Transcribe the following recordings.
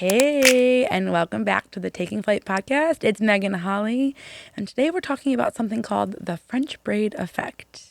Hey, and welcome back to the Taking Flight podcast. It's Megan Holly, and today we're talking about something called the French Braid Effect.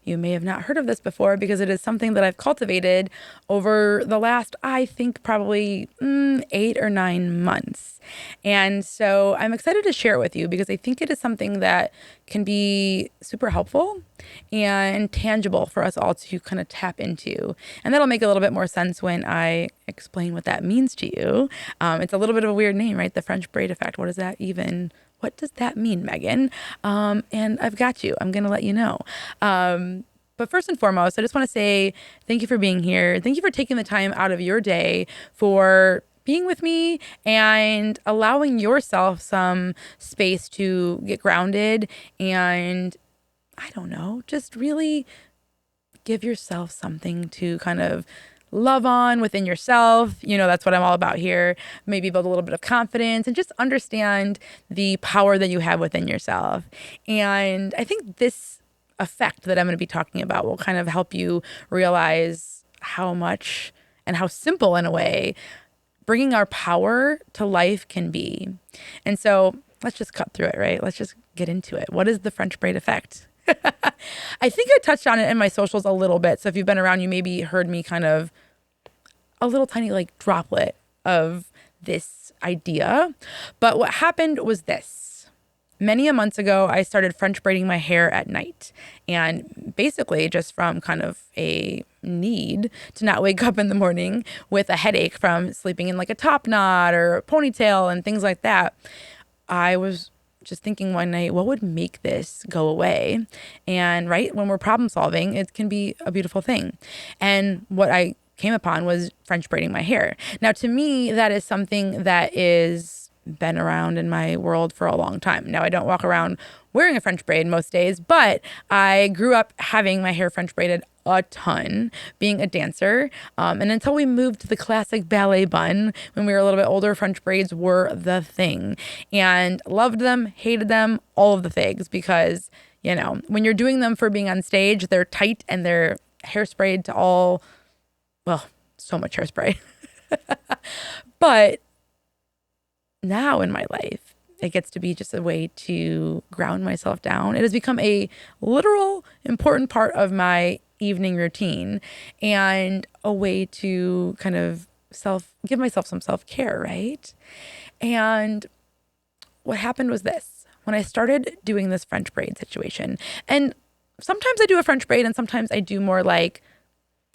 You may have not heard of this before because it is something that I've cultivated over the last, I think, probably 8 or 9 months. And so I'm excited to share it with you because I think it is something that can be super helpful and tangible for us all to kind of tap into. And that'll make a little bit more sense when I explain what that means to you. It's a little bit of a weird name, right? The French Braid Effect. What does that mean, Megan? And I've got you. I'm going to let you know. But first and foremost, I just want to say thank you for being here. Thank you for taking the time out of your day for being with me and allowing yourself some space to get grounded and, I don't know, just really give yourself something to kind of love on within yourself. You know, that's what I'm all about here. Maybe build a little bit of confidence and just understand the power that you have within yourself. And I think this effect that I'm going to be talking about will kind of help you realize how much and how simple in a way bringing our power to life can be. And so let's just cut through it, right? Let's just get into it. What is the French Braid Effect? I think I touched on it in my socials a little bit. So if you've been around, you maybe heard me kind of a little tiny like droplet of this idea. But what happened was this. Many a months ago, I started French braiding my hair at night. And basically just from kind of a need to not wake up in the morning with a headache from sleeping in like a top knot or a ponytail and things like that, I was just thinking one night, what would make this go away? And right when we're problem solving, it can be a beautiful thing. And what I came upon was French braiding my hair. Now, to me, that is something that is been around in my world for a long time. Now, I don't walk around wearing a French braid most days, but I grew up having my hair French braided a ton, being a dancer. And until we moved to the classic ballet bun, when we were a little bit older, French braids were the thing. And loved them, hated them, all of the things, because, you know, when you're doing them for being on stage, they're tight and they're hairsprayed to all, well, so much hairspray. But now in my life, it gets to be just a way to ground myself down. It has become a literal important part of my evening routine and a way to kind of give myself some self-care, right? And what happened was this. When I started doing this French braid situation, and sometimes I do a French braid and sometimes I do more like,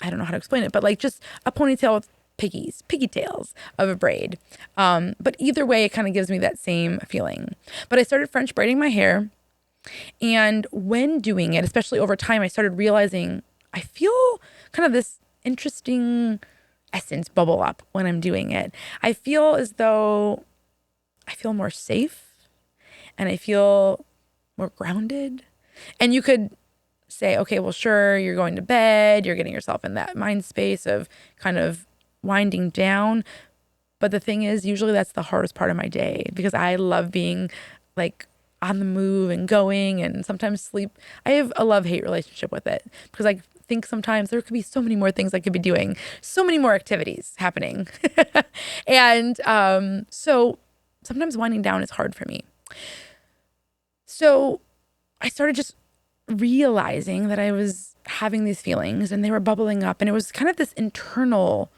I don't know how to explain it, but like just a ponytail with piggy tails of a braid. But either way, it kind of gives me that same feeling. But I started French braiding my hair. And when doing it, especially over time, I started realizing I feel kind of this interesting essence bubble up when I'm doing it. I feel as though I feel more safe and I feel more grounded. And you could say, okay, well, sure, you're going to bed, you're getting yourself in that mind space of kind of winding down. But the thing is, usually that's the hardest part of my day because I love being like on the move and going and sometimes sleep. I have a love-hate relationship with it because I think sometimes there could be so many more things I could be doing, so many more activities happening. And so sometimes winding down is hard for me. So I started just realizing that I was having these feelings and they were bubbling up, and it was kind of this internal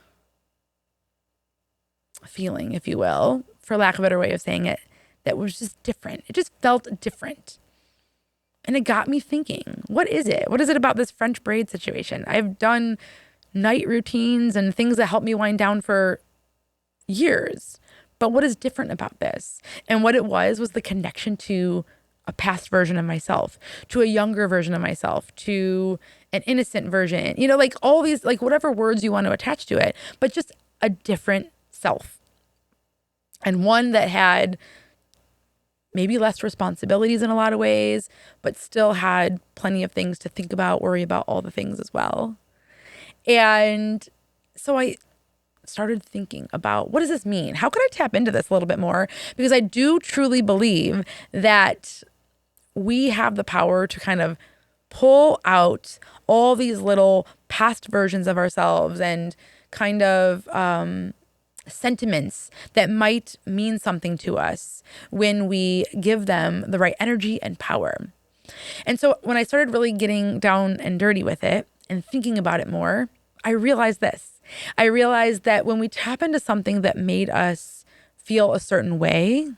feeling, if you will, for lack of a better way of saying it, that was just different. It just felt different. And it got me thinking, what is it? What is it about this French braid situation? I've done night routines and things that help me wind down for years. But what is different about this? And what it was the connection to a past version of myself, to a younger version of myself, to an innocent version, you know, like all these, like whatever words you want to attach to it, but just a different self. And one that had maybe less responsibilities in a lot of ways, but still had plenty of things to think about, worry about, all the things as well. And so I started thinking about, what does this mean? How could I tap into this a little bit more? Because I do truly believe that we have the power to kind of pull out all these little past versions of ourselves and kind of sentiments that might mean something to us when we give them the right energy and power. And so when I started really getting down and dirty with it and thinking about it more, I realized this. I realized that when we tap into something that made us feel a certain way,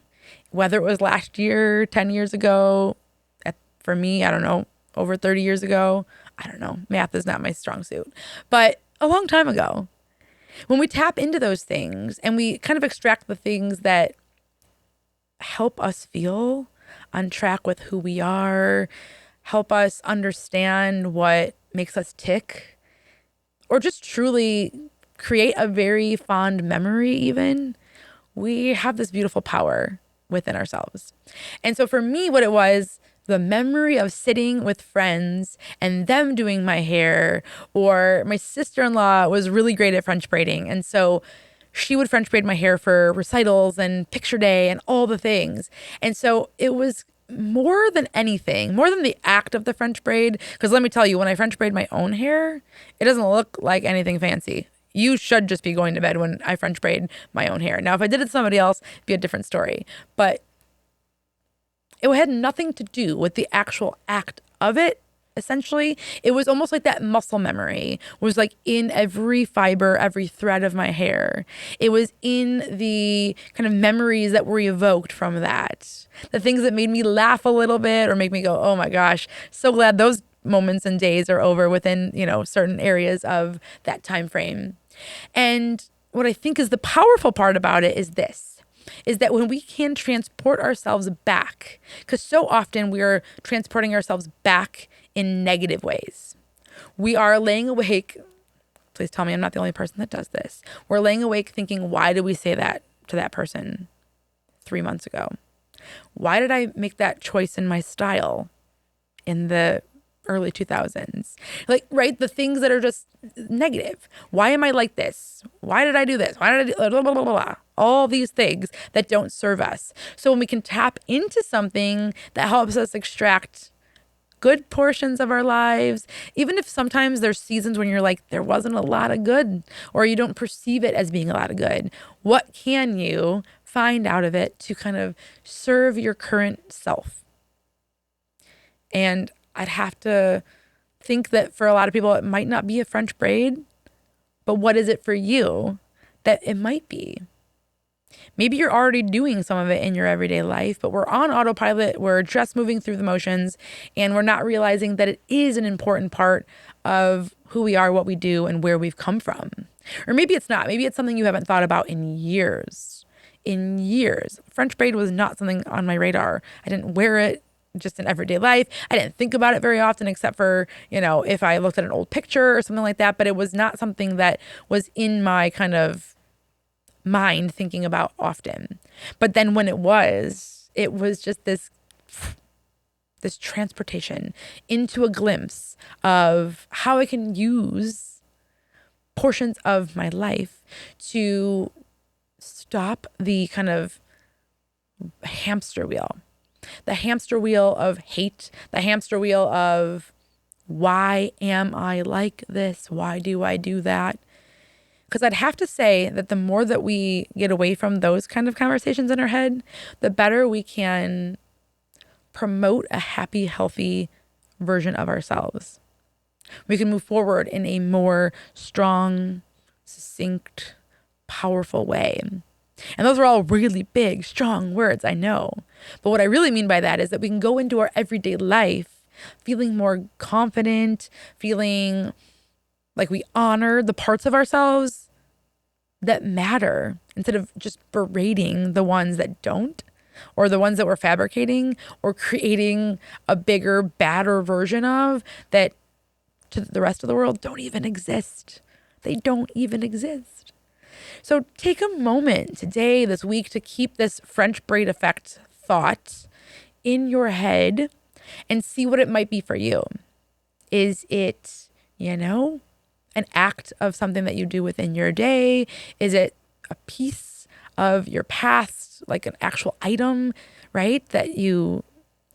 whether it was last year, 10 years ago, for me, I don't know, over 30 years ago, I don't know, math is not my strong suit, but a long time ago, when we tap into those things and we kind of extract the things that help us feel on track with who we are, help us understand what makes us tick, or just truly create a very fond memory even, we have this beautiful power within ourselves. And so for me, what it was, the memory of sitting with friends and them doing my hair, or my sister-in-law was really great at French braiding. And so she would French braid my hair for recitals and picture day and all the things. And so it was more than anything, more than the act of the French braid. Because let me tell you, when I French braid my own hair, it doesn't look like anything fancy. You should just be going to bed when I French braid my own hair. Now, if I did it to somebody else, it'd be a different story. But it had nothing to do with the actual act of it. Essentially, it was almost like that muscle memory was like in every fiber, every thread of my hair. It was in the kind of memories that were evoked from that. The things that made me laugh a little bit or make me go, oh my gosh, so glad those moments and days are over within, certain areas of that time frame. And what I think is the powerful part about it is this. Is that when we can transport ourselves back, because so often we are transporting ourselves back in negative ways. We are laying awake. Please tell me I'm not the only person that does this. We're laying awake thinking, why did we say that to that person 3 months ago? Why did I make that choice in my style in the early 2000s? Like, right? The things that are just negative. Why am I like this? Why did I do this? Why did I do blah, blah, blah, blah. All these things that don't serve us. So when we can tap into something that helps us extract good portions of our lives, even if sometimes there's seasons when you're like, there wasn't a lot of good, or you don't perceive it as being a lot of good, what can you find out of it to kind of serve your current self? And I'd have to think that for a lot of people, it might not be a French braid, but what is it for you that it might be? Maybe you're already doing some of it in your everyday life, but we're on autopilot. We're just moving through the motions, and we're not realizing that it is an important part of who we are, what we do, and where we've come from. Or maybe it's not. Maybe it's something you haven't thought about in years. In years. French braid was not something on my radar. I didn't wear it just in everyday life. I didn't think about it very often, except for, if I looked at an old picture or something like that, but it was not something that was in my kind of mind thinking about often. But then when it was just this transportation into a glimpse of how I can use portions of my life to stop the kind of hamster wheel. The hamster wheel of hate, the hamster wheel of why am I like this? Why do I do that? Because I'd have to say that the more that we get away from those kind of conversations in our head, the better we can promote a happy, healthy version of ourselves. We can move forward in a more strong, succinct, powerful way. And those are all really big, strong words, I know. But what I really mean by that is that we can go into our everyday life feeling more confident, feeling like we honor the parts of ourselves that matter instead of just berating the ones that don't, or the ones that we're fabricating or creating a bigger, badder version of that to the rest of the world don't even exist. They don't even exist. So take a moment today, this week, to keep this French braid effect thought in your head and see what it might be for you. Is it, an act of something that you do within your day? Is it a piece of your past, like an actual item, right, that you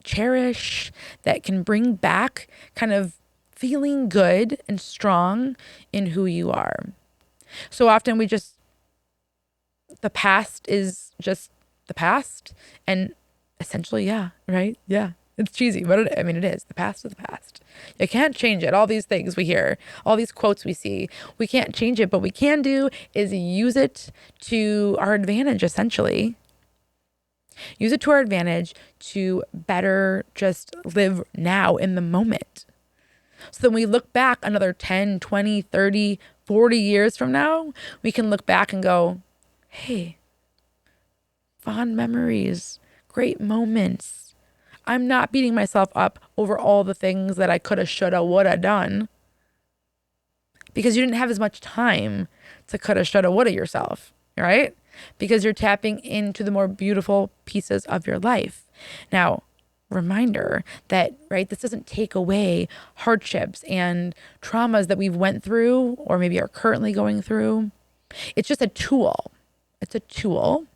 cherish, that can bring back kind of feeling good and strong in who you are? So often we just the past is just the past. And essentially, yeah, right? Yeah. It's cheesy, but it is. The past is the past. You can't change it. All these things we hear, all these quotes we see, we can't change it. But what we can do is use it to our advantage, essentially. Use it to our advantage to better just live now in the moment. So then we look back another 10, 20, 30, 40 years from now, we can look back and go, hey, fond memories, great moments. I'm not beating myself up over all the things that I coulda, shoulda, woulda done because you didn't have as much time to coulda, shoulda, woulda yourself, right? Because you're tapping into the more beautiful pieces of your life. Now, reminder that, right, this doesn't take away hardships and traumas that we've went through or maybe are currently going through. It's just a tool. It's a tool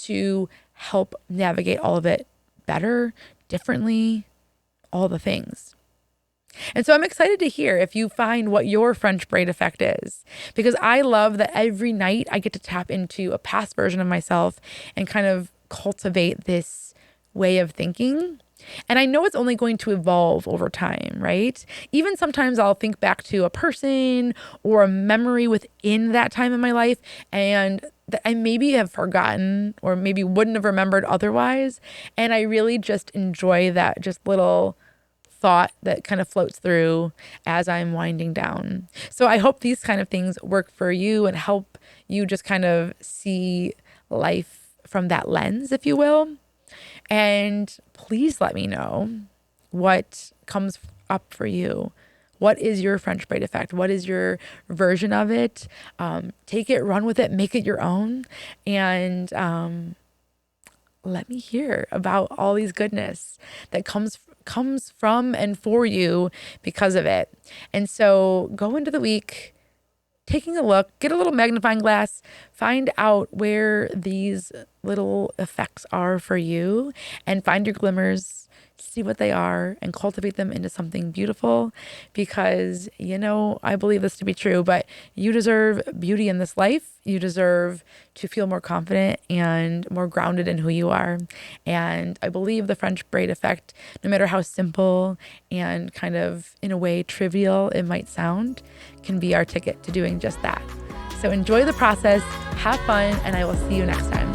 to help navigate all of it better, differently, all the things. And so I'm excited to hear if you find what your French braid effect is, because I love that every night I get to tap into a past version of myself and kind of cultivate this way of thinking. And I know it's only going to evolve over time, right? Even sometimes I'll think back to a person or a memory within that time in my life and that I maybe have forgotten or maybe wouldn't have remembered otherwise. And I really just enjoy that just little thought that kind of floats through as I'm winding down. So I hope these kind of things work for you and help you just kind of see life from that lens, if you will. And please let me know what comes up for you. What is your French braid effect? What is your version of it? Take it, run with it, make it your own. And let me hear about all these goodness that comes from and for you because of it. And so go into the week taking a look, get a little magnifying glass, find out where these little effects are for you and find your glimmers, see what they are and cultivate them into something beautiful because, I believe this to be true, but you deserve beauty in this life. You deserve to feel more confident and more grounded in who you are. And I believe the French braid effect, no matter how simple and kind of in a way trivial it might sound, can be our ticket to doing just that. So enjoy the process, have fun, and I will see you next time.